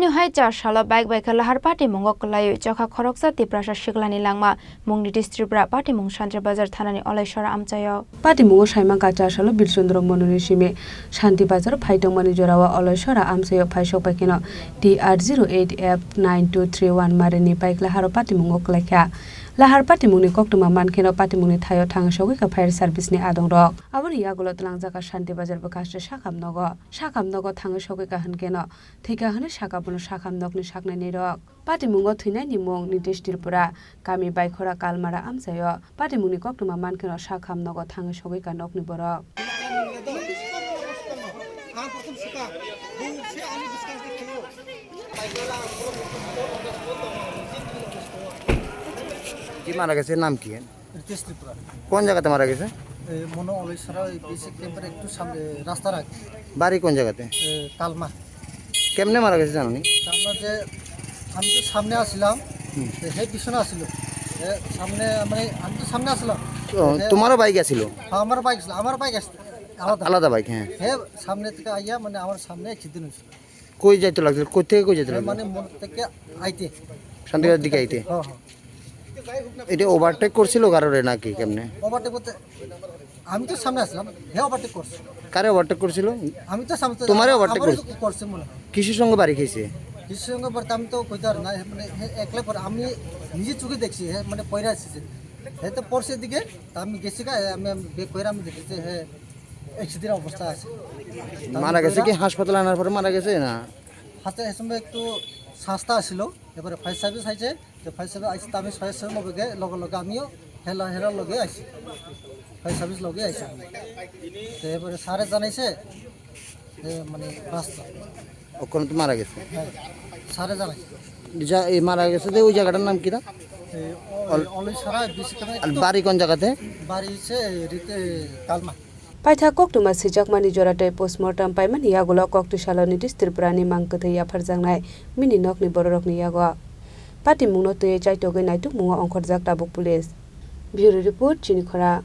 Siklani hai char shala Baikhe Lahar Patimungo Kwlaiwi Chokha Khoroksa Tiprasa Siklani Langma Nitish Tripura Patimungo Shantre Bazar Thanani Olaishara amchayo Patimungo saimangka char shala Bilsundro Monuni Sime Shanti Bazar Phaitongmani Jorawa Olaishara amchayo phaisok paikino TR08F9231 Marini Baikhe Lahar Patimungo Kwlaikha Lahar Patimungni koktuma mankeno Patimungni thayo thangsogi ka fire service ni adong rok aboni yagulo tlangjaka Shanti Bazar bakaste sakamnogo thangsogi ka hankeno thika hane sakabono sakamnokni saknani rok Patimungo thinaini mung Nitish Tripura kami Baikhora kalmara amchayo Patimungni koktuma mankeno sakamnogo thangsogi ka nokni borok কি মারা গেছে নাম কি নিতিশ ত্রিপুরা কোন জায়গাতে মারা গেছে মনো অলেশ্বরা basic ক্যাম্পের একটু সামনে রাস্তার আগে বাড়ি কোন জায়গাতে কালমা কেমনে মারা গেছে জানো নি আমরা যে আমি তো সামনে আসলাম হে পিছনে আসছিল সামনে মানে আমি তো সামনে আসলাম তোমারও বাইক আছিল আমার বাইক আসছে আলাদা বাইক হ্যাঁ হে সামনে থেকে আইয়া মানে আমার সামনে অ্যাক্সিডেন্ট হয়েছিল কই যাইতে লাগছিল কই থেকে কই যাইতে লাগছিল মানে মন থেকে আইতে শান্তিবাজার দিকে আইতে হ্যাঁ এটা ওভারটেক করছিল কারোরে নাকি কেমনে ওভারটেক করতে আমি তো সামনে আসলাম হে ওভারটেক করছে কারে ওভারটেক করছিল আমি তো সামনে তোমারে ওভারটেক করছে মনে হয় কিসের সঙ্গে বাড়ি খাইছে কিসের সঙ্গে পড়তে আমি তো কইতে পারি না মানে একলা পরে আমি নিজে চোখে দেখছি হ্যাঁ মানে পয়রা আসছে হে তো পড়ছে দিকে আমি গেছি আমি কইরা আমি দেখেছি হে অ্যাক্সিডেন্ট অবস্থা আছে মারা গেছে কি হাসপাতালে আনার পরে মারা গেছে না হাতে সময় একটু সস্তা আসছিল এবারে ফায়ার সার্ভিস আইছে যে ফায়ার সার্ভিস আইছে আমি সহায়তার লগে আমিও হেলার লগে আইছি ফায়ার সার্ভিস লগে আইছি তো এবারে স্যারে জানাইছে মানে রাস্তা ওখানে তো মারা গেছে হ্যাঁ স্যারে জানাইছে যা এই মারা গেছে যে ওই জায়গাটার নাম কি না অলেশ্বরা বেসিক আর বাড়ি কোন জায়গাতে বাড়ি হচ্ছে কালমা Paitha koktuma sijakmani jorate postmortem paimani yagulo koktisalo Nitish Tripurani mangkethai afarjangnai mini nokni bororokni yago Patimungno tuye chaitoge naituk mungo ongkhorjak tabuk police Bureau report Chini Khorang